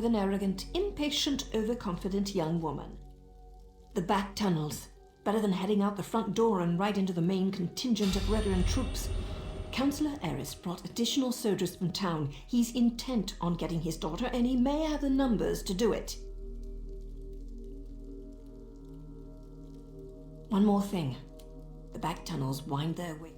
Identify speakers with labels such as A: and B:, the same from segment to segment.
A: with an arrogant, impatient, overconfident young woman. The back tunnels. Better than heading out the front door and right into the main contingent of Redoran troops. Councillor Eris brought additional soldiers from town. He's intent on getting his daughter, and he may have the numbers to do it. One more thing. The back tunnels wind their way.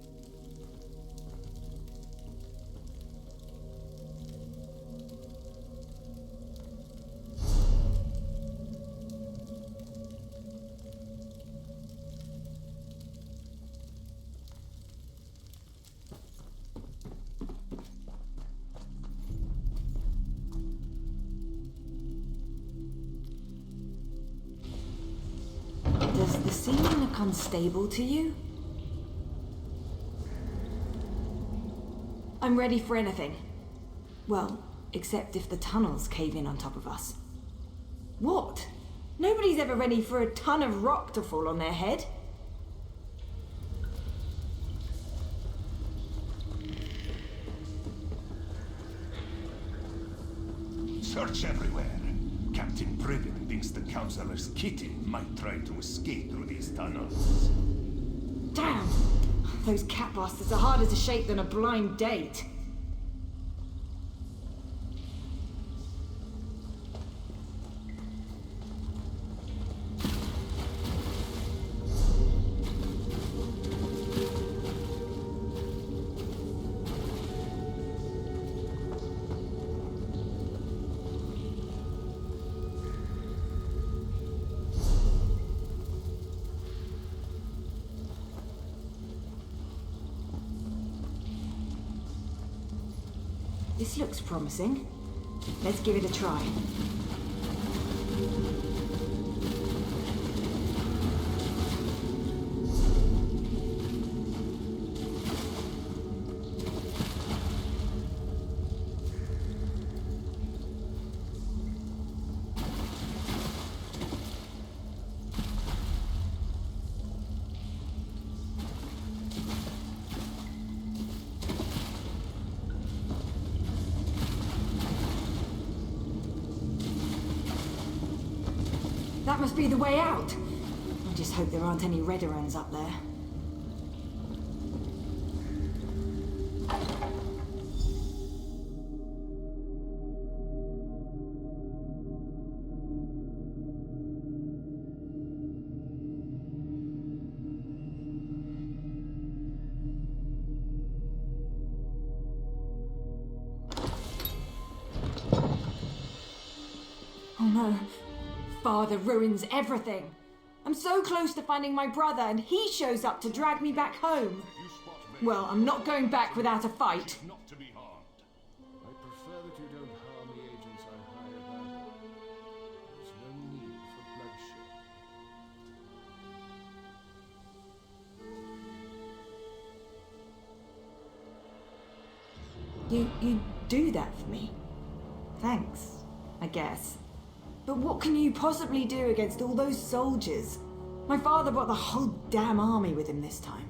A: Does the scene look unstable to you?
B: I'm ready for anything. Well, except if the tunnels cave in on top of us. What? Nobody's ever ready for a ton of rock to fall on their head.
C: Search everywhere. Captain Privet thinks the Councillor's Kitty might try to escape through these tunnels.
B: Damn! Those cat bastards are harder to shake than a blind date. This looks promising. Let's give it a try. That must be the way out. I just hope there aren't any Redorans up there. Oh no. Father ruins everything. I'm so close to finding my brother and he shows up to drag me back home. Well, I'm not going back without a fight.
C: Not to be harmed.
D: I prefer that you don't harm the agents I hire about. There's no need for bloodshed.
B: You do that for me? Thanks, I guess. But what can you possibly do against all those soldiers? My father brought the whole damn army with him this time.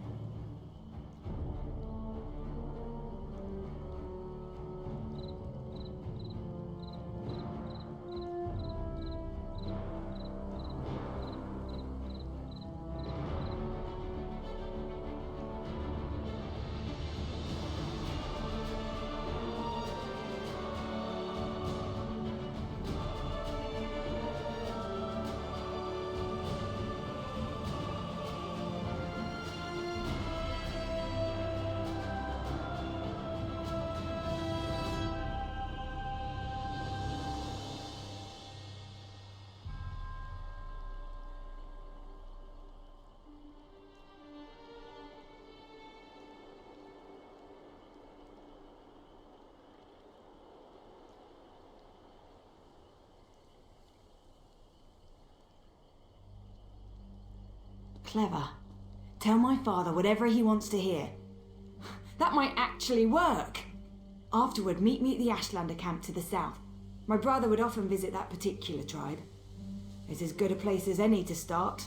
B: Clever. Tell my father whatever he wants to hear. That might actually work. Afterward, meet me at the Ashlander camp to the south. My brother would often visit that particular tribe. It's as good a place as any to start.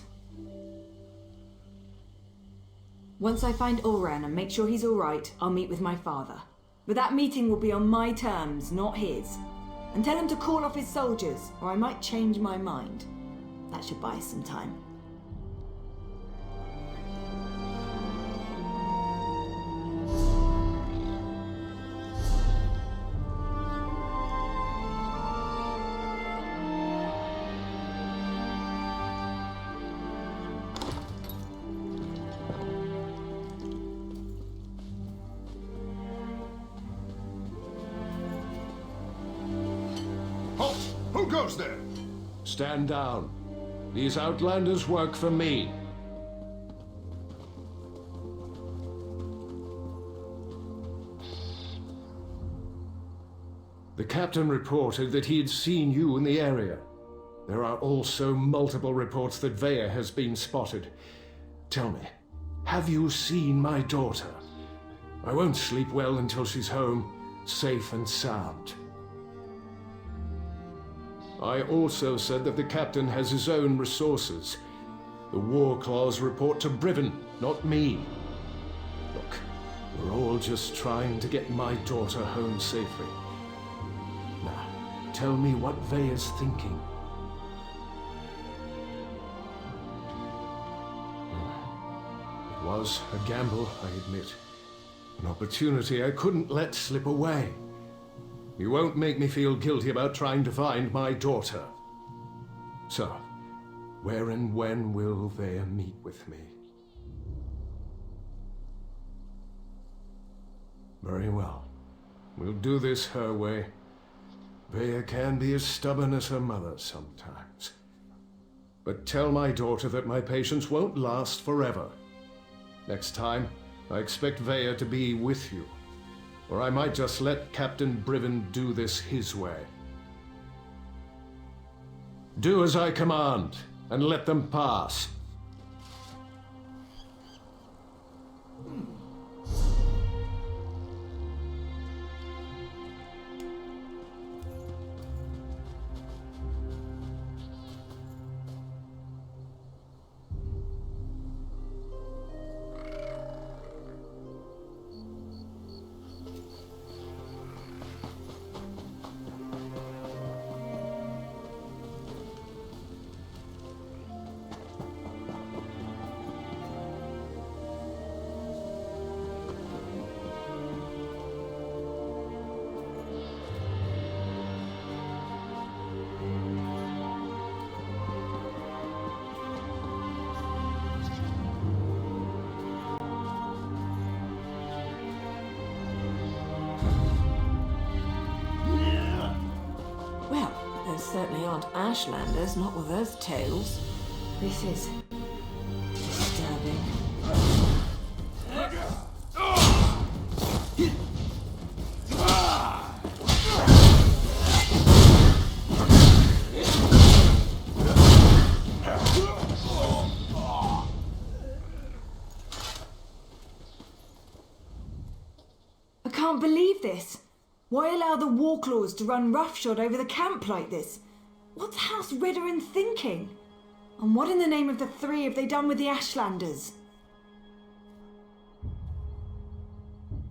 B: Once I find Ulran and make sure he's all right, I'll meet with my father. But that meeting will be on my terms, not his. And tell him to call off his soldiers, or I might change my mind. That should buy us some time.
C: Halt! Who goes there?
D: Stand down. These outlanders work for me. The captain reported that he had seen you in the area. There are also multiple reports that Vea has been spotted. Tell me, have you seen my daughter? I won't sleep well until she's home, safe and sound. I also said that the captain has his own resources. The War Claws report to Briven, not me. Look, we're all just trying to get my daughter home safely. Now, tell me what Vea's thinking. It was a gamble, I admit. An opportunity I couldn't let slip away. You won't make me feel guilty about trying to find my daughter. So, where and when will Vea meet with me? Very well. We'll do this her way. Vea can be as stubborn as her mother sometimes. But tell my daughter that my patience won't last forever. Next time, I expect Vea to be with you. Or I might just let Captain Briven do this his way. Do as I command, and let them pass.
A: Certainly aren't Ashlanders, not with those tales.
B: This is disturbing. I can't believe this. Why allow the Warclaws to run roughshod over the camp like this? What's House Redoran thinking? And what in the name of the three have they done with the Ashlanders?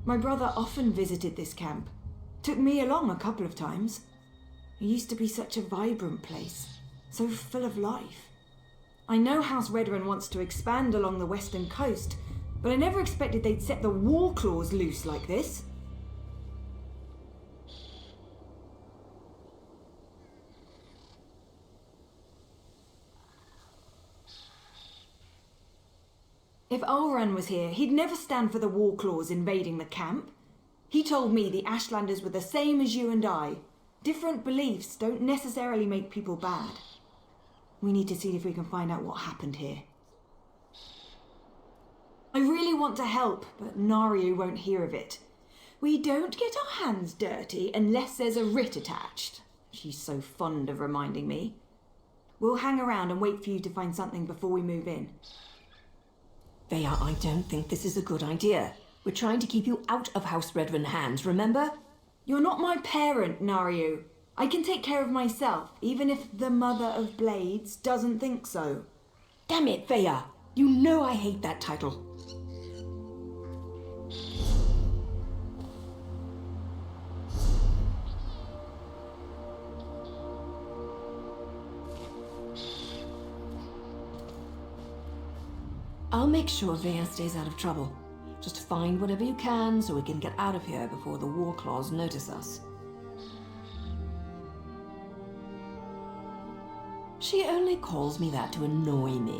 B: My brother often visited this camp. Took me along a couple of times. It used to be such a vibrant place, so full of life. I know House Redoran wants to expand along the western coast, but I never expected they'd set the Warclaws loose like this. If Ulran was here, he'd never stand for the Warclaws invading the camp. He told me the Ashlanders were the same as you and I. Different beliefs don't necessarily make people bad. We need to see if we can find out what happened here. I really want to help, but Naryu won't hear of it. We don't get our hands dirty unless there's a writ attached. She's so fond of reminding me. We'll hang around and wait for you to find something before we move in.
A: Vea, I don't think this is a good idea. We're trying to keep you out of House Redoran hands, remember?
B: You're not my parent, Naryu. I can take care of myself, even if the Mother of Blades doesn't think so.
A: Damn it, Vea! You know I hate that title. I'll make sure Vea stays out of trouble. Just find whatever you can so we can get out of here before the War Claws notice us. She only calls me that to annoy me.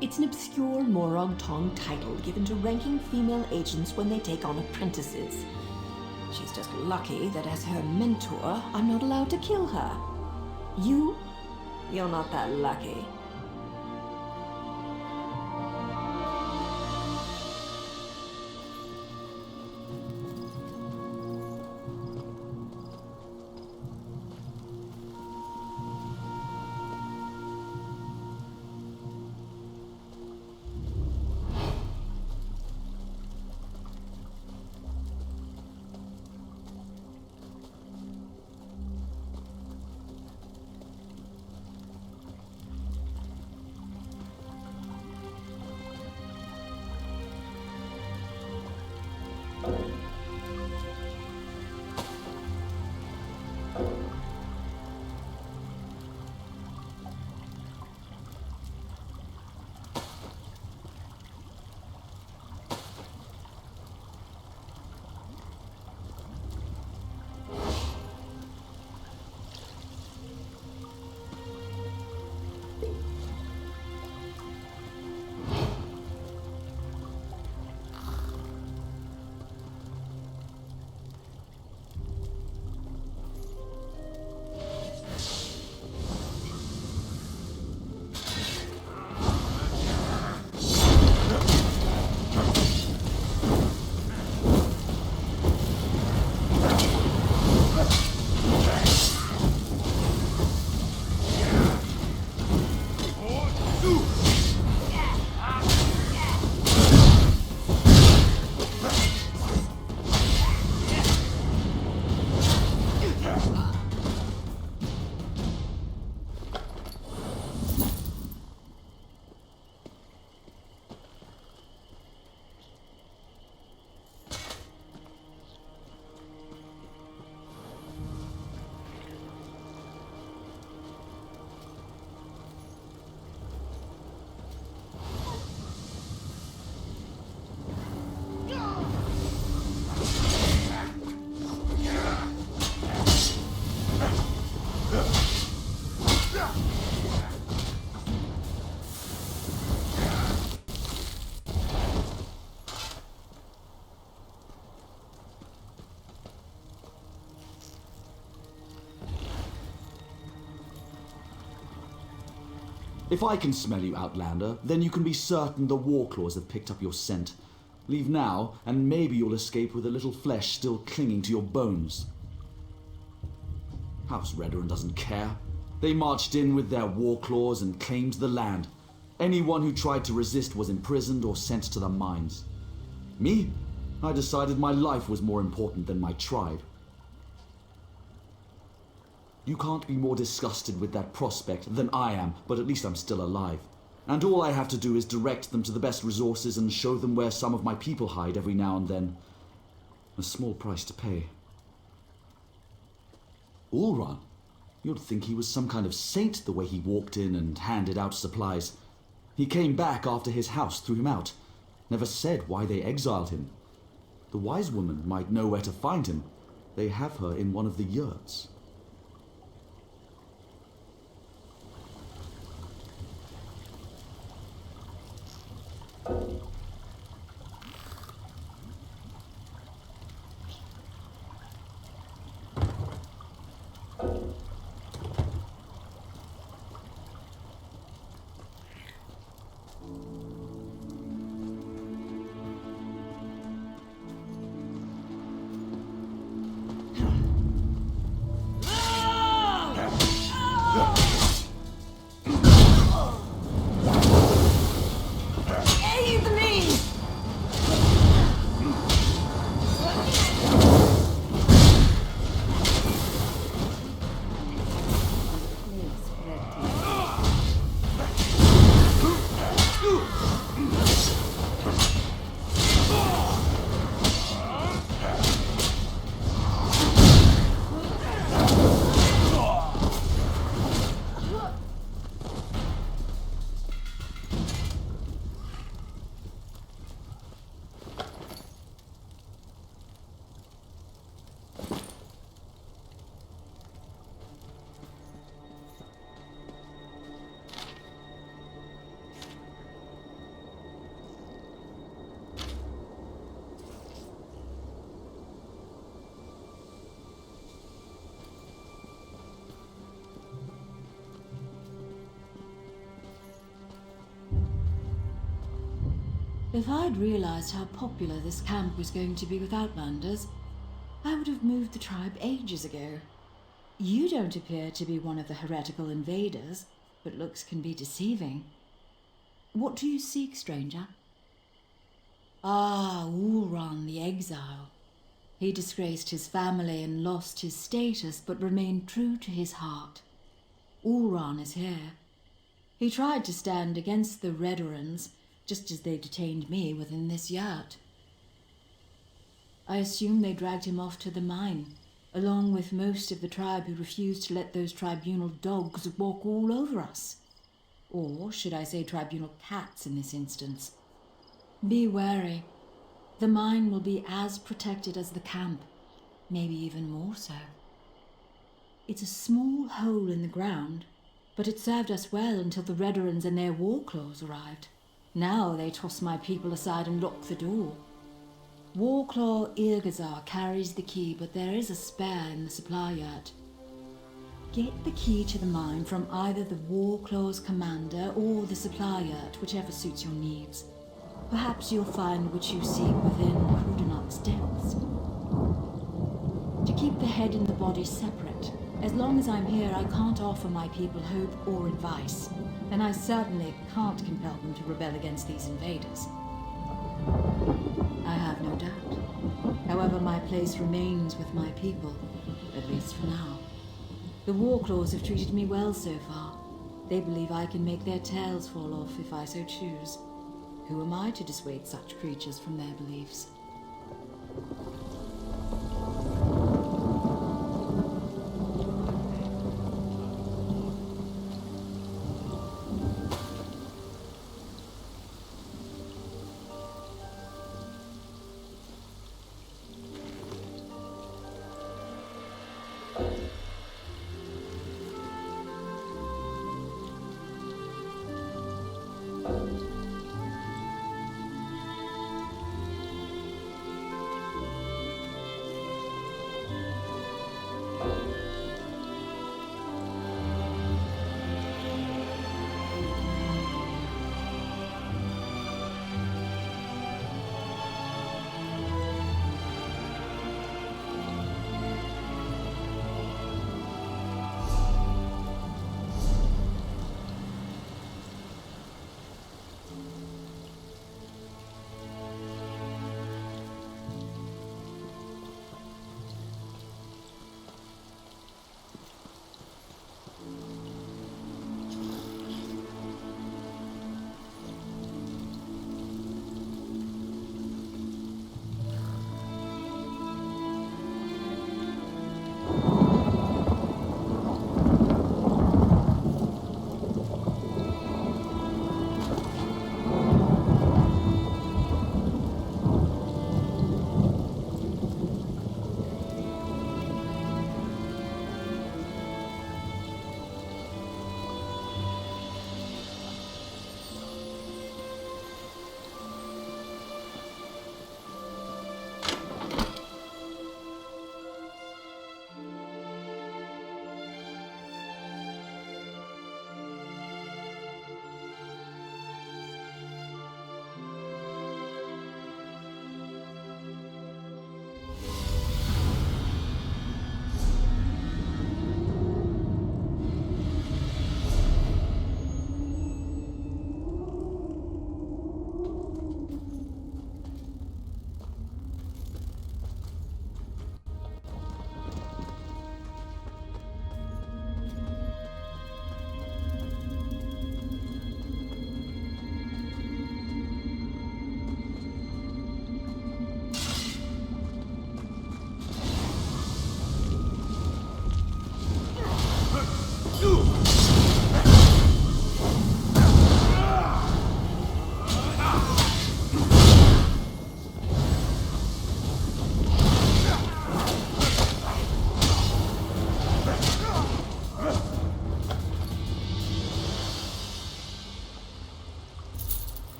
A: It's an obscure Morag Tong title given to ranking female agents when they take on apprentices. She's just lucky that as her mentor, I'm not allowed to kill her. You're not that lucky.
E: If I can smell you, Outlander, then you can be certain the Warclaws have picked up your scent. Leave now, and maybe you'll escape with a little flesh still clinging to your bones. House Redoran doesn't care. They marched in with their Warclaws and claimed the land. Anyone who tried to resist was imprisoned or sent to the mines. Me? I decided my life was more important than my tribe. You can't be more disgusted with that prospect than I am, but at least I'm still alive. And all I have to do is direct them to the best resources and show them where some of my people hide every now and then. A small price to pay. Ulran? You'd think he was some kind of saint the way he walked in and handed out supplies. He came back after his house threw him out. Never said why they exiled him. The wise woman might know where to find him. They have her in one of the yurts.
F: If I'd realized how popular this camp was going to be with Outlanders, I would have moved the tribe ages ago. You don't appear to be one of the heretical invaders, but looks can be deceiving. What do you seek, stranger? Ah, Ulran the Exile. He disgraced his family and lost his status, but remained true to his heart. Ulran is here. He tried to stand against the Redorans, just as they detained me within this yurt. I assume they dragged him off to the mine, along with most of the tribe who refused to let those tribunal dogs walk all over us. Or should I say tribunal cats in this instance? Be wary. The mine will be as protected as the camp, maybe even more so. It's a small hole in the ground, but it served us well until the Redorans and their war claws arrived. Now they toss my people aside and lock the door. Warclaw Irgazar carries the key, but there is a spare in the supply yard. Get the key to the mine from either the Warclaw's commander or the supply yard, whichever suits your needs. Perhaps you'll find what you seek within Krudenok's depths. To keep the head and the body separate. As long as I'm here, I can't offer my people hope or advice, and I certainly can't compel them to rebel against these invaders. I have no doubt. However, my place remains with my people, at least for now. The Warclaws have treated me well so far. They believe I can make their tails fall off if I so choose. Who am I to dissuade such creatures from their beliefs?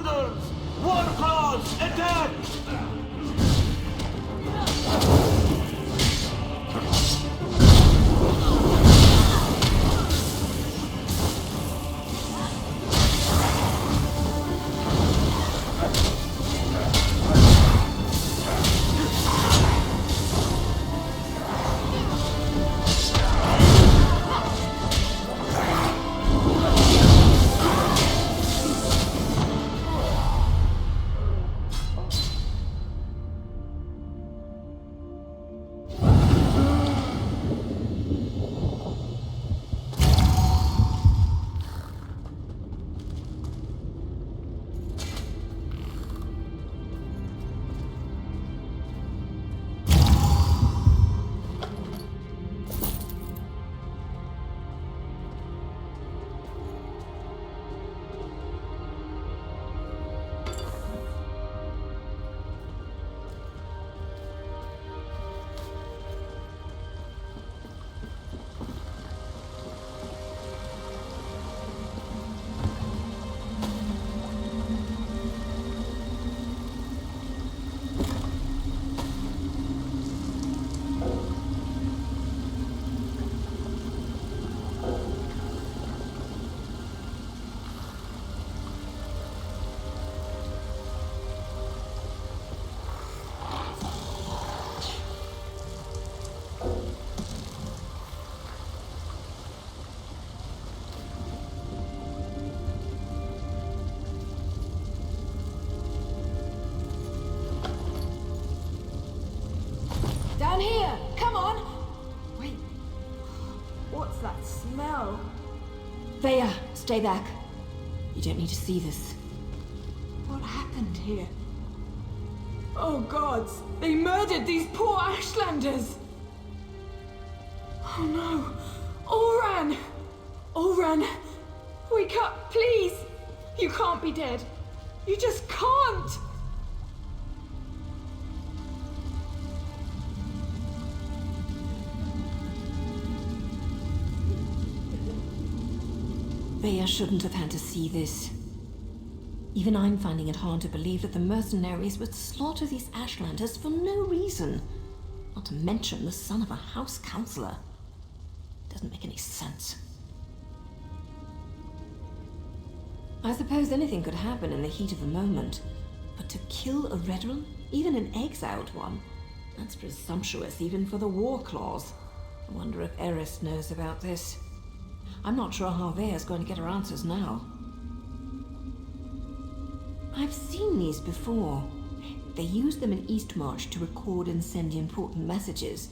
G: tunnels! Warclaws, attack!
B: Down here! Come on! Wait. What's that smell?
A: Veya, stay back. You don't need to see this.
B: What happened here? Oh gods! They murdered these poor Ashlanders! Oh no! Oran! Oran! Wake up, please! You can't be dead. You just can't!
A: Veya shouldn't have had to see this. Even I'm finding it hard to believe that the mercenaries would slaughter these Ashlanders for no reason. Not to mention the son of a house councillor. Doesn't make any sense. I suppose anything could happen in the heat of the moment. But to kill a Redoran, even an exiled one, that's presumptuous even for the war clause. I wonder if Eris knows about this. I'm not sure how Veya's going to get her answers now. I've seen these before. They use them in Eastmarch to record and send important messages.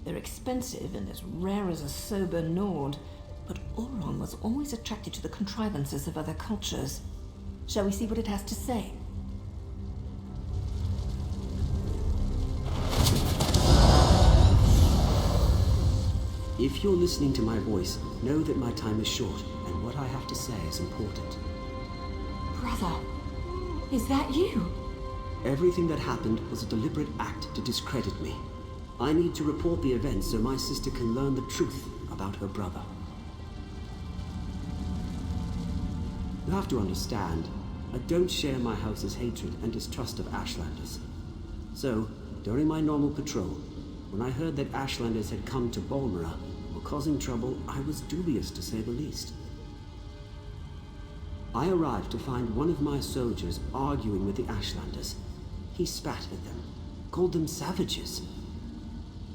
A: They're expensive and as rare as a sober Nord, but Oran was always attracted to the contrivances of other cultures. Shall we see what it has to say?
H: If you're listening to my voice, know that my time is short, and what I have to say is important.
B: Brother, is that you?
H: Everything that happened was a deliberate act to discredit me. I need to report the events so my sister can learn the truth about her brother. You have to understand, I don't share my house's hatred and distrust of Ashlanders. So, during my normal patrol, when I heard that Ashlanders had come to Balmora, were causing trouble, I was dubious to say the least. I arrived to find one of my soldiers arguing with the Ashlanders. He spat at them, called them savages.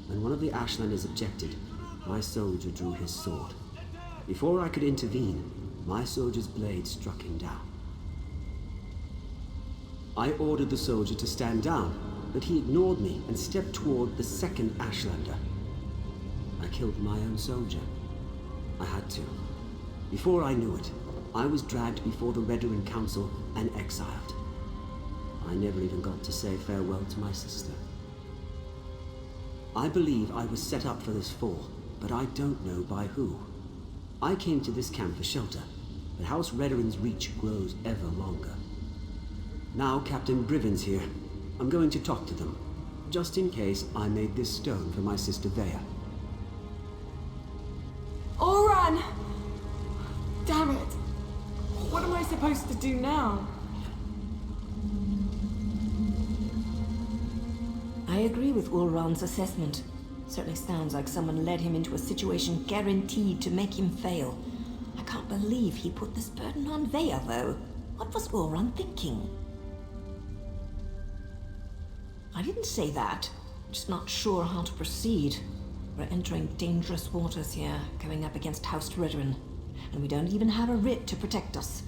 H: When one of the Ashlanders objected, my soldier drew his sword. Before I could intervene, my soldier's blade struck him down. I ordered the soldier to stand down, but he ignored me and stepped toward the second Ashlander. I killed my own soldier. I had to. Before I knew it, I was dragged before the Redoran Council and exiled. I never even got to say farewell to my sister. I believe I was set up for this fall, but I don't know by who. I came to this camp for shelter, but House Redoran's reach grows ever longer. Now Captain Briven's here. I'm going to talk to them, just in case I made this stone for my sister Veya.
B: Oran! Damn it! What am I supposed to do now?
A: agree with Ulran's assessment. Certainly sounds like someone led him into a situation guaranteed to make him fail. I can't believe he put this burden on Vea, though. What was Ulran thinking? I didn't say that. Just not sure how to proceed. We're entering dangerous waters here, going up against House Redoran, and we don't even have a writ to protect us.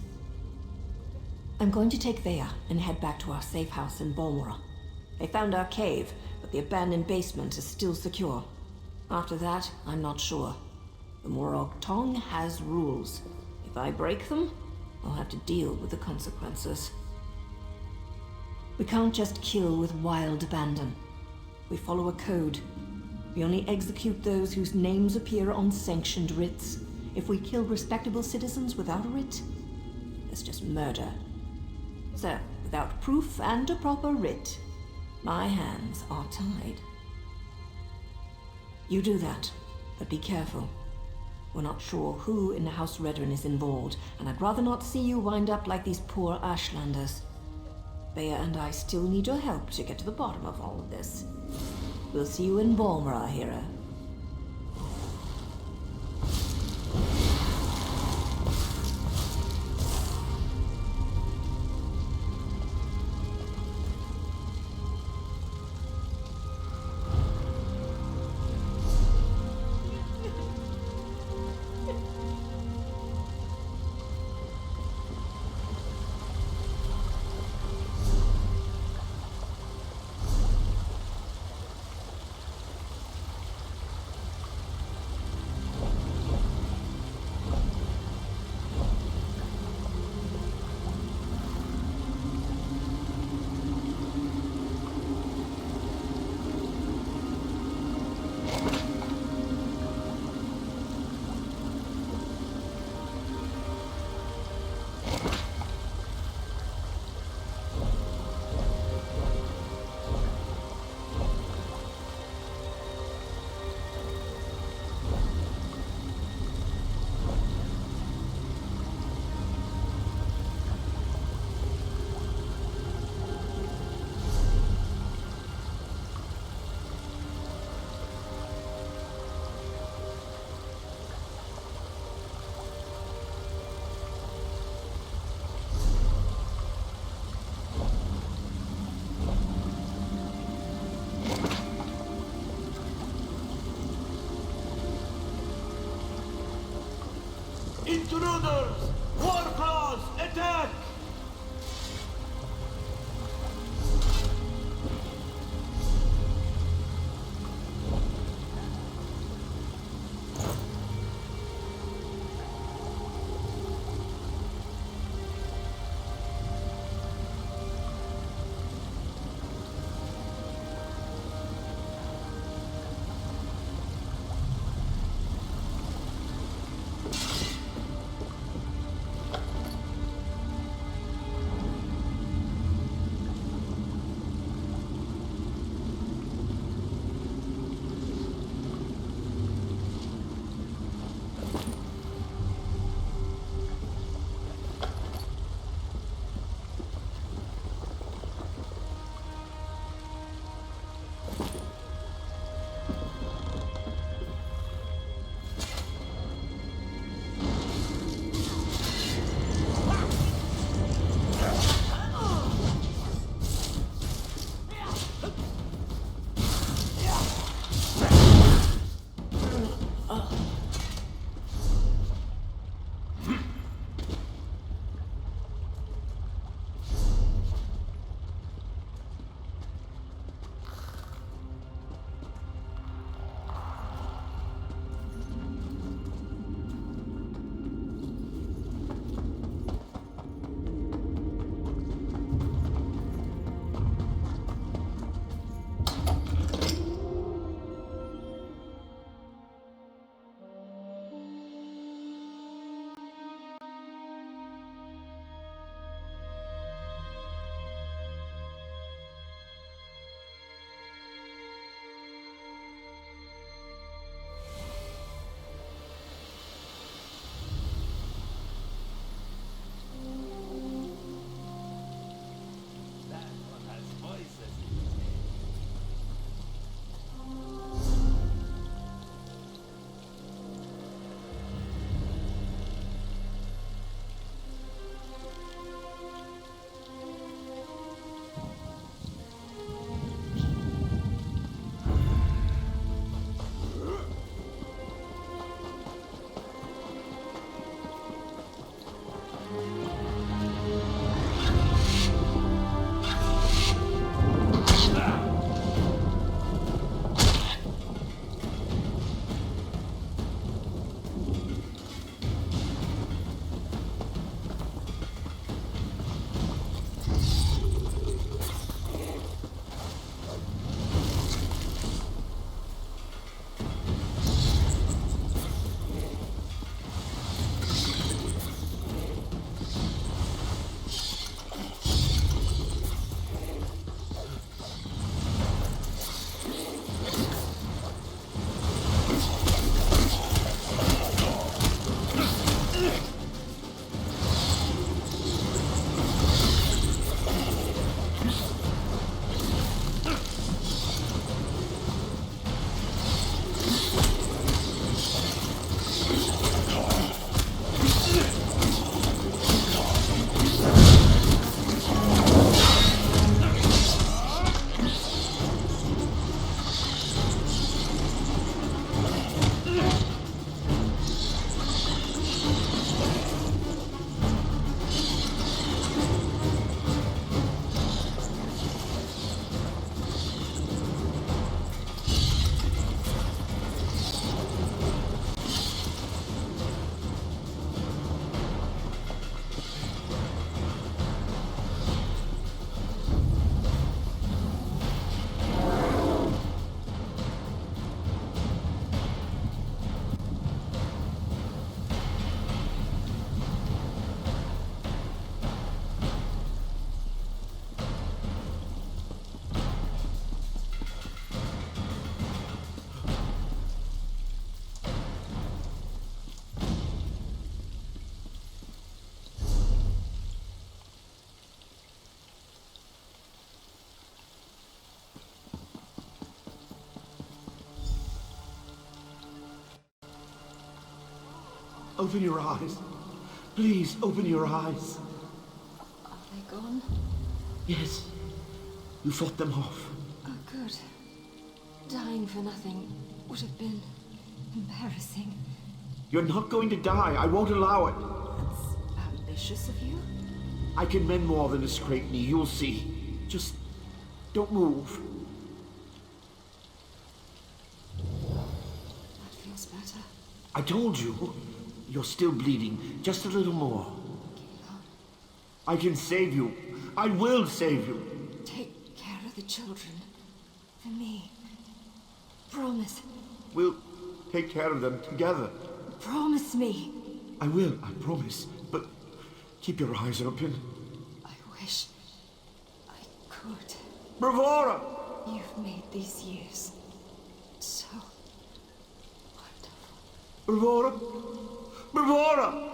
A: I'm going to take Vea and head back to our safe house in Balmora. They found our cave, but the abandoned basement is still secure. After that, I'm not sure. The Morag Tong has rules. If I break them, I'll have to deal with the consequences. We can't just kill with wild abandon. We follow a code. We only execute those whose names appear on sanctioned writs. If we kill respectable citizens without a writ, it's just murder. So, without proof and a proper writ, my hands are tied. You do that, but be careful. We're not sure who in House Redoran is involved, and I'd rather not see you wind up like these poor Ashlanders. Vea and I still need your help to get to the bottom of all of this. We'll see you in Balmora, hero.
G: Intruders! Warclaws! Attack! Open your eyes. Please, open your eyes.
F: Are they gone?
G: Yes. You fought them off.
F: Oh, good. Dying for nothing would have been embarrassing.
G: You're not going to die. I won't allow it.
F: That's ambitious of you.
G: I can mend more than a scraped knee. You'll see. Just don't move.
F: That feels better.
G: I told you. You're still bleeding. Just a little more. I can save you. I will save you.
F: Take care of the children. For me. Promise.
G: We'll take care of them together.
F: Promise me.
G: I will, I promise. But keep your eyes open.
F: I wish I could.
G: Bravura!
F: You've made these years so wonderful.
G: Bravura! Bravura!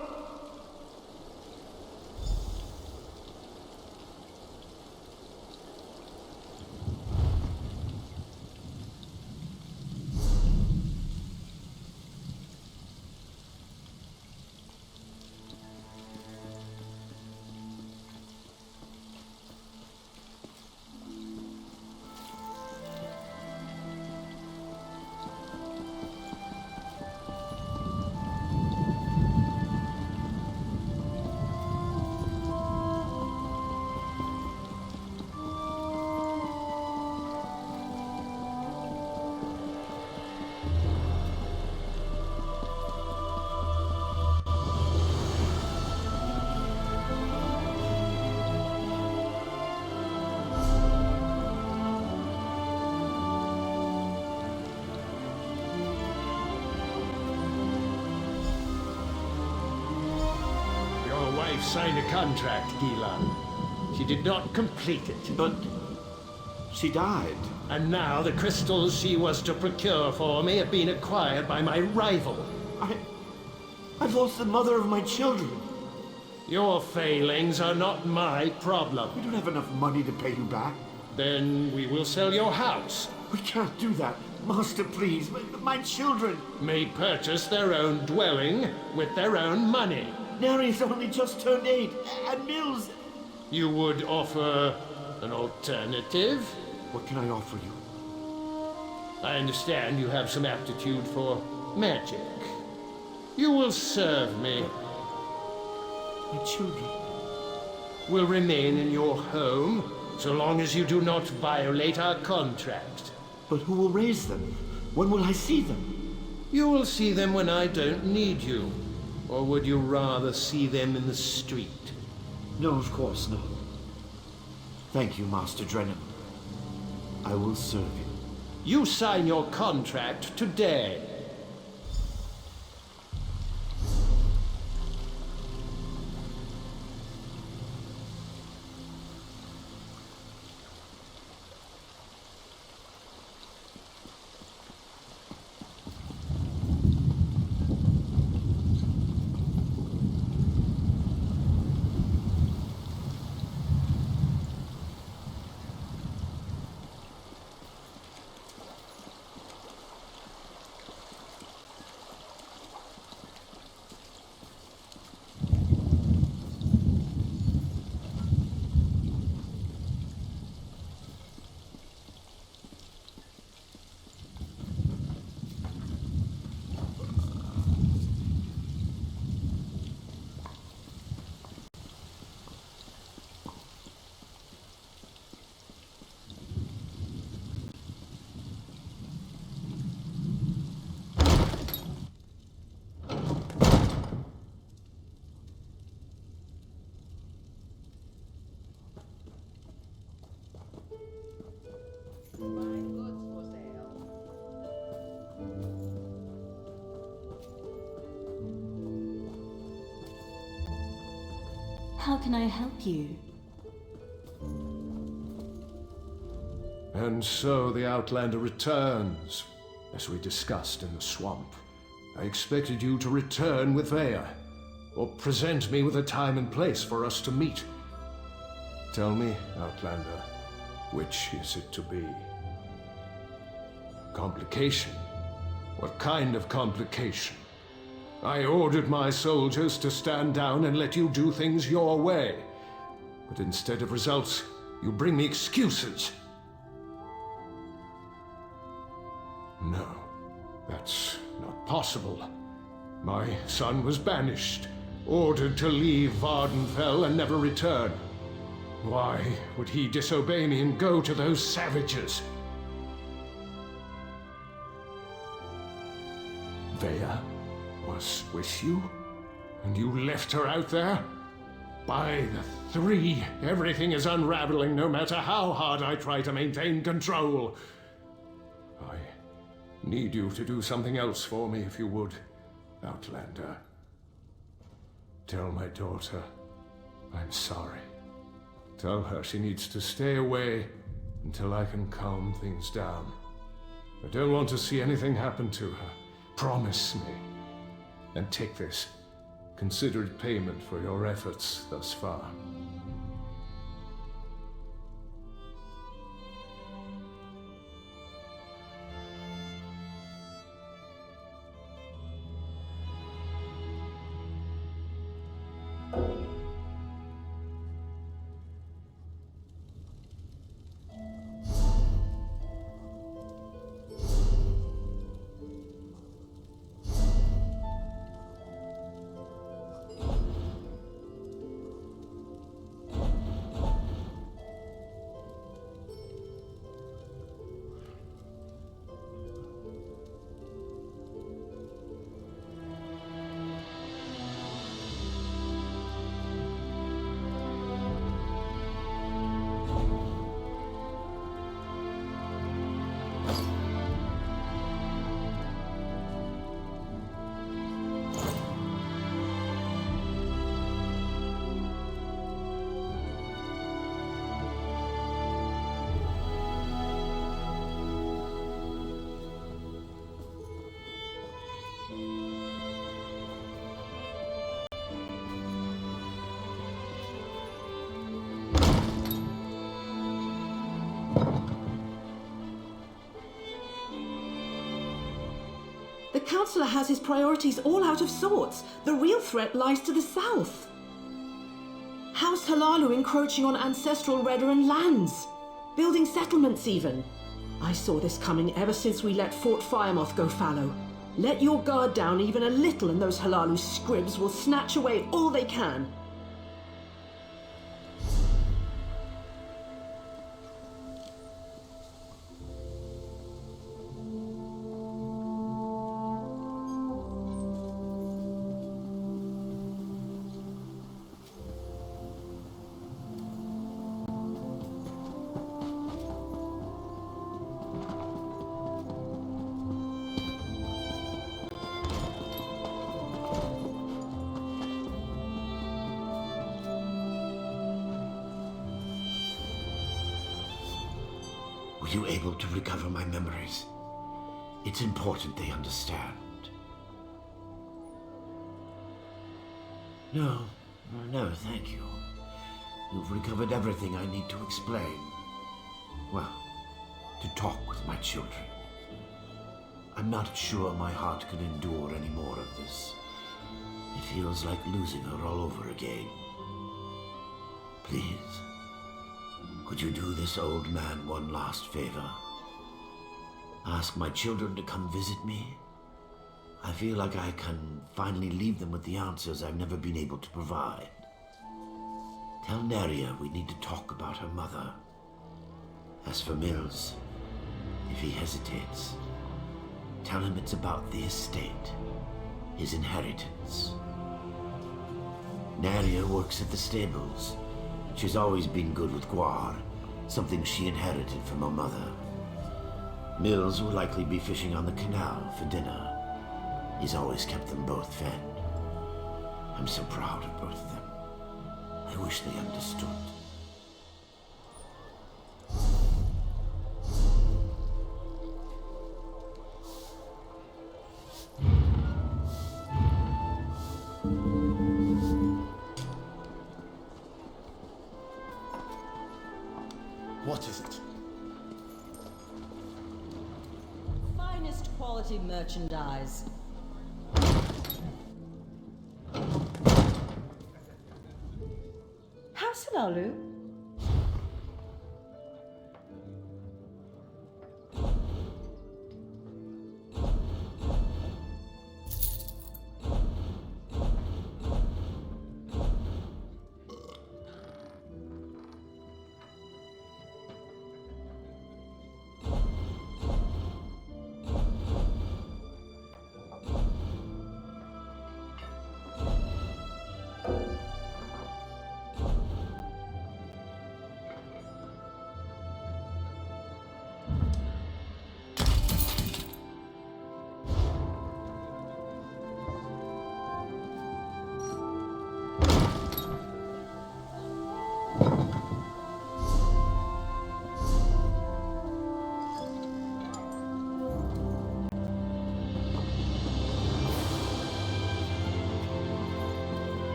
D: Signed a contract, Gilan. She did not complete it.
G: But she died.
D: And now the crystals she was to procure for me have been acquired by my rival.
G: I've lost the mother of my children.
D: Your failings are not my problem.
G: We don't have enough money to pay you back.
D: Then we will sell your house.
G: We can't do that. Master, please. My children.
D: May purchase their own dwelling with their own money.
G: Nari's only just turned 8, and Mills...
D: You would offer an alternative?
G: What can I offer you?
D: I understand you have some aptitude for magic. You will serve me.
G: My children
D: will remain in your home so long as you do not violate our contract.
G: But who will raise them? When will I see them?
D: You will see them when I don't need you. Or would you rather see them in the street?
G: No, of course not. Thank you, Master Drennan. I will serve you.
D: You sign your contract today.
A: How can I help you?
D: And so the Outlander returns, as we discussed in the swamp. I expected you to return with Veya, or present me with a time and place for us to meet. Tell me, Outlander, which is it to be? Complication? What kind of complication? I ordered my soldiers to stand down and let you do things your way. But instead of results, you bring me excuses. No, that's not possible. My son was banished, ordered to leave Vardenfell and never return. Why would he disobey me and go to those savages? Vea was with you? And you left her out there? By the three, everything is unraveling no matter how hard I try to maintain control. I need you to do something else for me if you would, Outlander. Tell my daughter I'm sorry. Tell her she needs to stay away until I can calm things down. I don't want to see anything happen to her. Promise me. And take this. Consider it payment for your efforts thus far.
A: The Councillor has his priorities all out of sorts. The real threat lies to the south. House Halalu encroaching on ancestral Redoran lands. Building settlements even. I saw this coming ever since we let Fort Firemoth go fallow. Let your guard down even a little and those Halalu scribs will snatch away all they can.
G: Were you able to recover my memories? It's important they understand. No, thank you. You've recovered everything I need to explain. Well, to talk with my children. I'm not sure my heart can endure any more of this. It feels like losing her all over again. Please, could you do this old man one last favor? Ask my children to come visit me? I feel like I can finally leave them with the answers I've never been able to provide. Tell Neria we need to talk about her mother. As for Mills, if he hesitates, tell him it's about the estate, his inheritance. Neria works at the stables. She's always been good with guar, something she inherited from her mother. Mills will likely be fishing on the canal for dinner. He's always kept them both fed. I'm so proud of both of them. I wish they understood.
I: What is it?
J: Finest quality merchandise.
F: Talu.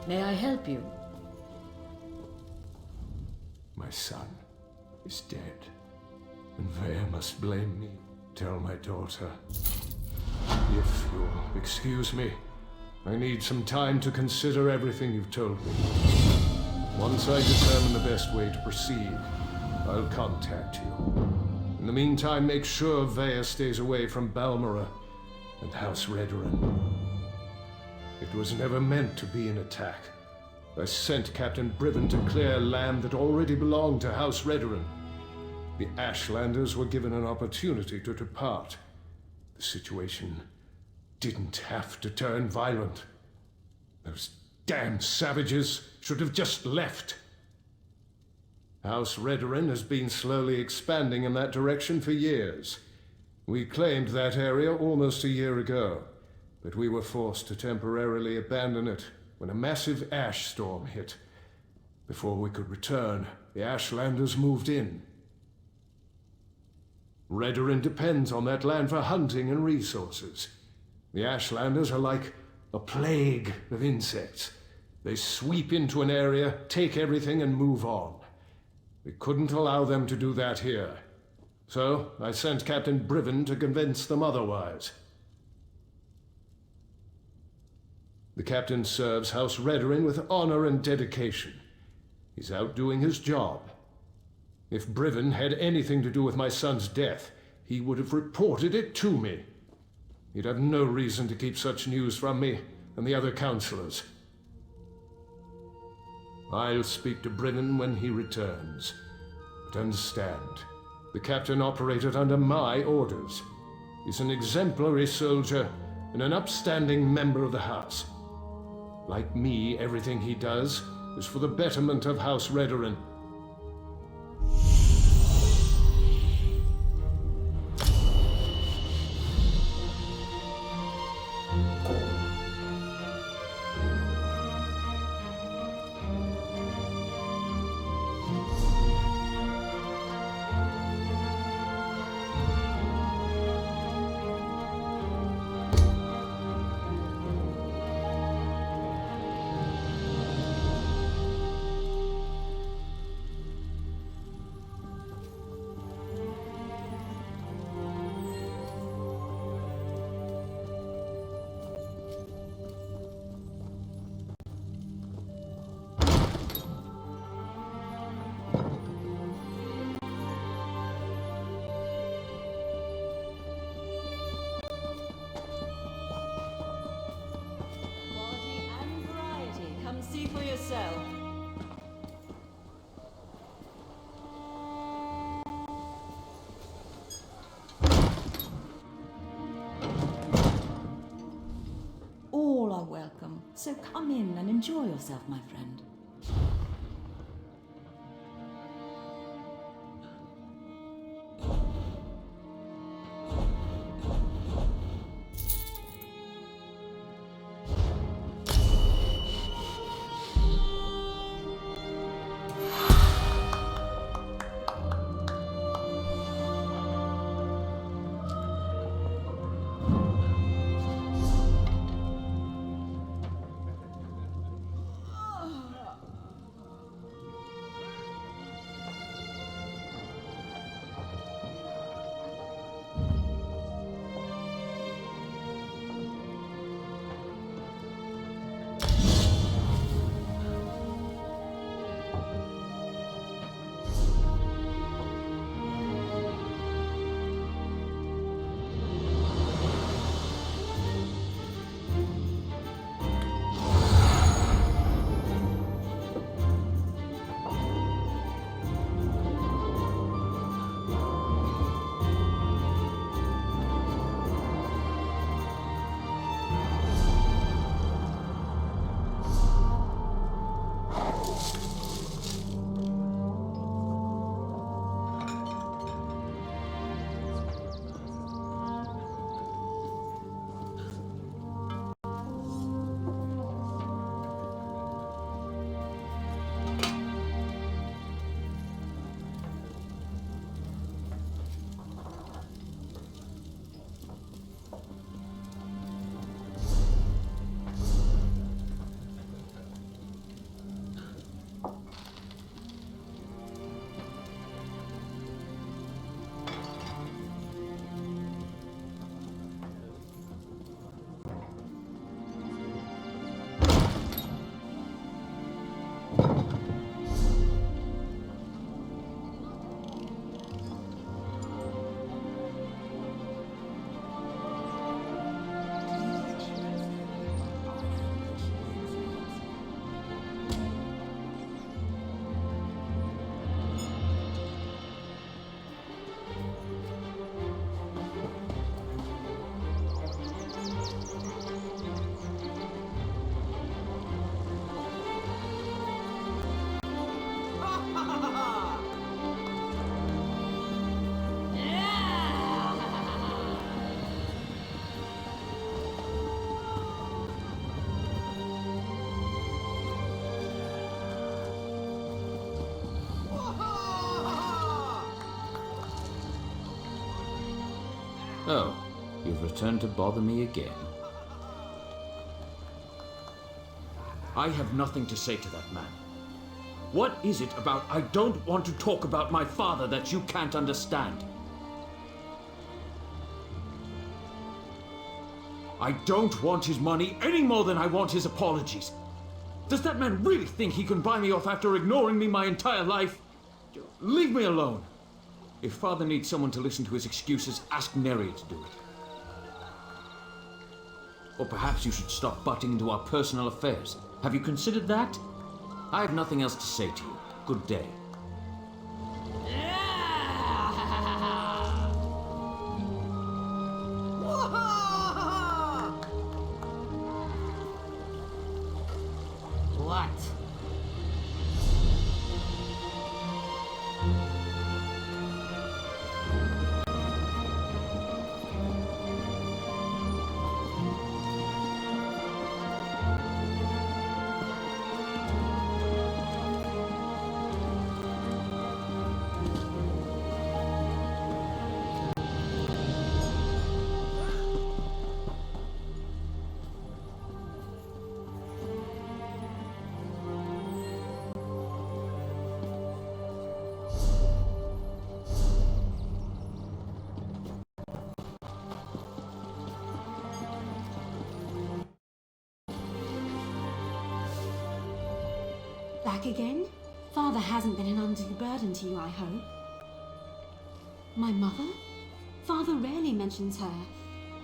F: May I help you?
D: My son is dead, and Vaya must blame me. Tell my daughter. If you'll excuse me, I need some time to consider everything you've told me. Once I determine the best way to proceed, I'll contact you. In the meantime, make sure Vaya stays away from Balmora and House Redoran. It was never meant to be an attack. I sent Captain Briven to clear land that already belonged to House Redoran. The Ashlanders were given an opportunity to depart. The situation didn't have to turn violent. Those damn savages should have just left. House Redoran has been slowly expanding in that direction for years. We claimed that area almost a year ago, but we were forced to temporarily abandon it when a massive ash storm hit. Before we could return, the Ashlanders moved in. Redoran depends on that land for hunting and resources. The Ashlanders are like a plague of insects. They sweep into an area, take everything, and move on. We couldn't allow them to do that here. So I sent Captain Briven to convince them otherwise. The captain serves House Redoran with honor and dedication. He's out doing his job. If Briven had anything to do with my son's death, he would have reported it to me. He'd have no reason to keep such news from me and the other counselors. I'll speak to Briven when he returns. But understand, the captain operated under my orders. He's an exemplary soldier and an upstanding member of the house. Like me, everything he does is for the betterment of House Redoran.
A: See for yourself.
F: All are welcome, so come in and enjoy yourself, my friend.
J: Oh, you've returned to bother me again. I have nothing to say to that man. What is it about I don't want to talk about my father that you can't understand? I don't want his money any more than I want his apologies. Does that man really think he can buy me off after ignoring me my entire life? Leave me alone. If Father needs someone to listen to his excuses, ask Neria to do it. Or perhaps you should stop butting into our personal affairs. Have you considered that? I have nothing else to say to you. Good day.
A: What?
K: Back again? Father hasn't been an undue burden to you, I hope. My mother? Father rarely mentions her.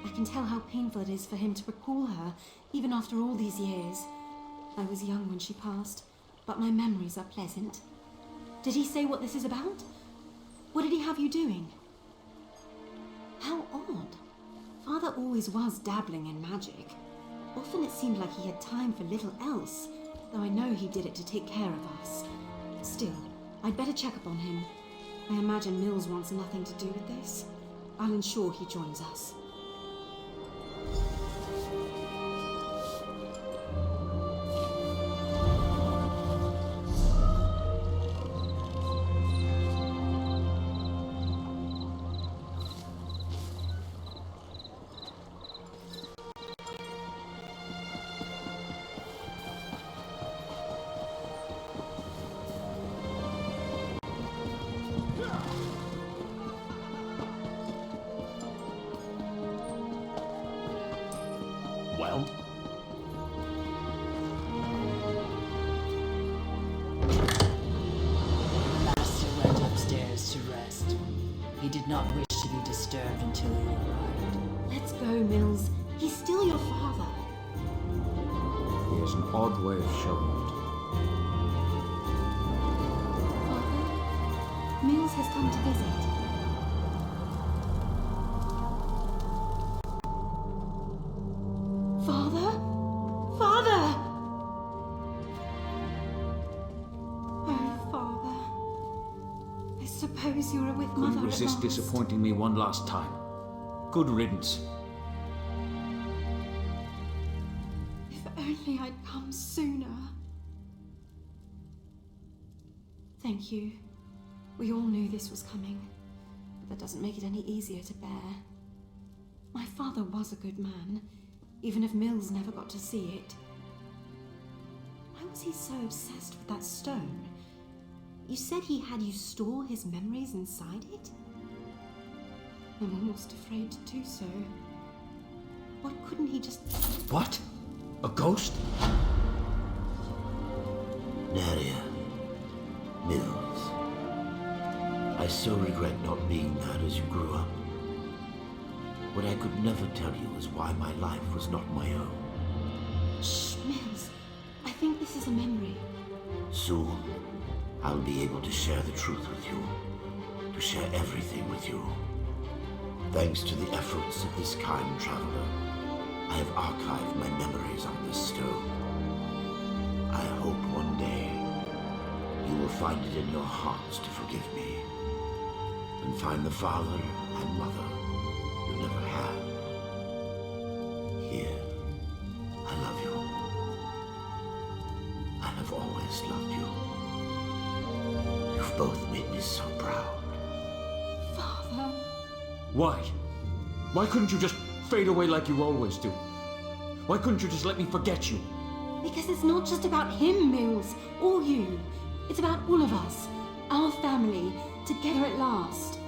K: I can tell how painful it is for him to recall her, even after all these years. I was young when she passed, but my memories are pleasant. Did he say what this is about? What did he have you doing? How odd. Father always was dabbling in magic. Often it seemed like he had time for little else, though I know he did it to take care of us. Still, I'd better check up on him. I imagine Mills wants nothing to do with this. I'll ensure he joins us.
C: Well?
F: Master went upstairs to rest. He did not wish to be disturbed until you arrived.
K: Let's go, Mills. He's still your father.
J: He has an odd way of showing it.
K: Father, Mills has come to visit. Father? Father! Oh, Father. I suppose you were with Mother
J: Couldn't resist
K: at last.
J: disappointing me one last time. Good riddance.
K: If only I'd come sooner. Thank you. We all knew this was coming, but that doesn't make it any easier to bear. My father was a good man, even if Mills never got to see it. Why was he so obsessed with that stone? You said he had you store his memories inside it? I'm almost afraid to do so. What couldn't he just...
J: What? A ghost?
G: Neria. Mills. I so regret not being there as you grew up. What I could never tell you is why my life was not my own.
K: Shh, Mills. I think this is a memory.
G: Soon, I'll be able to share the truth with you. To share everything with you. Thanks to the efforts of this kind traveler, I have archived my memories on this stone. I hope one day you will find it in your hearts to forgive me. And find the father and mother you never had. Here, I love you. I have always loved you. You've both made me so proud.
K: Father.
J: Why? Why couldn't you just fade away like you always do? Why couldn't you just let me forget you?
K: Because it's not just about him, Mills, or you. It's about all of us, our family, together at last.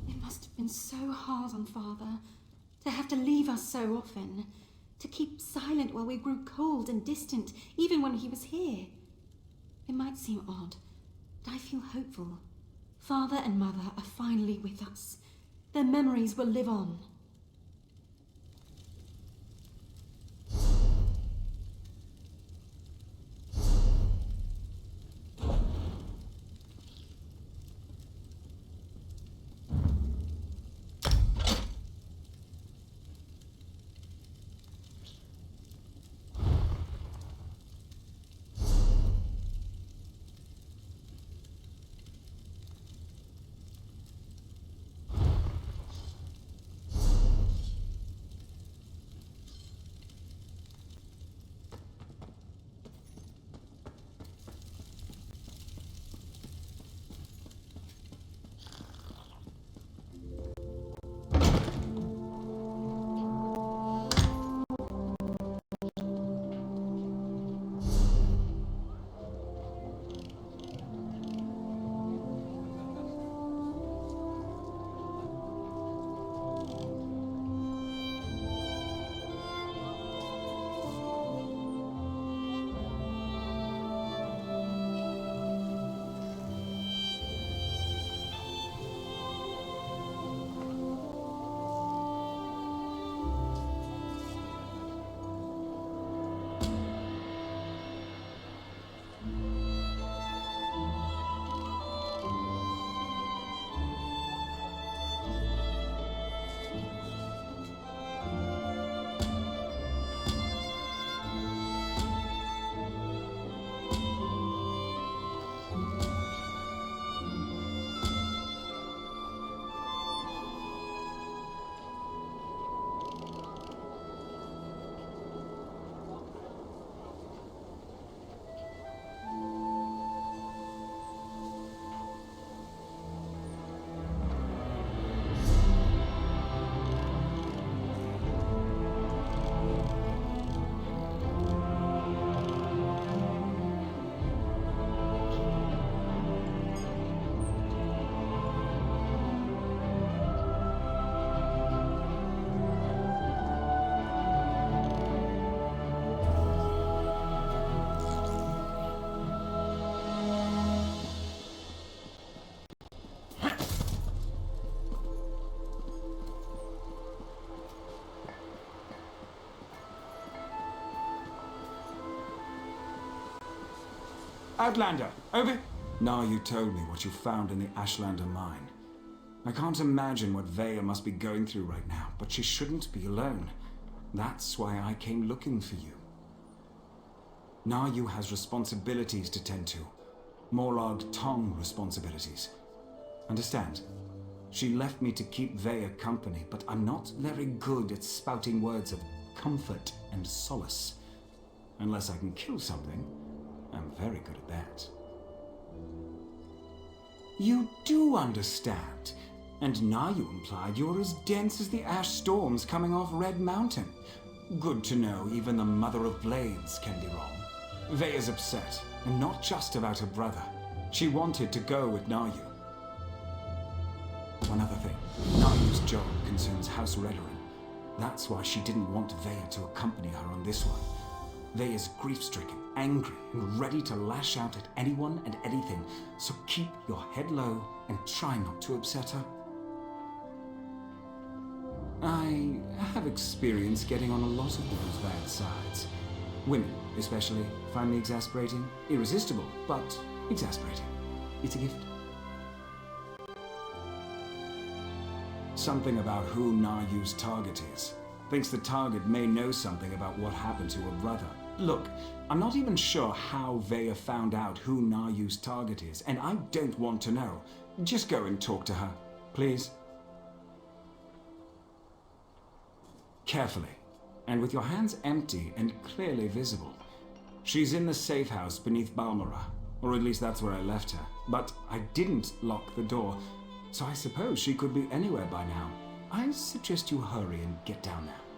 K: It must have been so hard on Father to have to leave us so often, to keep silent while we grew cold and distant, even when he was here. It might seem odd, but I feel hopeful. Father and Mother are finally with us. Their memories will live on.
L: Outlander, over... Now you told me what you found in the Ashlander mine. I can't imagine what Veya must be going through right now, but she shouldn't be alone. That's why I came looking for you. Nayu has responsibilities to tend to. Morag Tong responsibilities. Understand? She left me to keep Veya company, but I'm not very good at spouting words of comfort and solace. Unless I can kill something, I'm very good at that. You do understand. And now you implied you're as dense as the ash storms coming off Red Mountain. Good to know even the Mother of Blades can be wrong. Veya's upset, and not just about her brother. She wanted to go with Nayu. One other thing. Nayu's job concerns House Redoran. That's why she didn't want Veya to accompany her on this one. Veya's grief-stricken, angry, and ready to lash out at anyone and anything, so keep your head low and try not to upset her. I have experience getting on a lot of people's bad sides. Women, especially, find me exasperating. Irresistible, but exasperating. It's a gift. Something about who Nayu's target is. Thinks the target may know something about what happened to her brother. Look, I'm not even sure how Veya found out who Nayu's target is, and I don't want to know. Just go and talk to her, please. Carefully, and with your hands empty and clearly visible. She's in the safe house beneath Balmora. Or at least that's where I left her. But I didn't lock the door, so I suppose she could be anywhere by now. I suggest you hurry and get down there.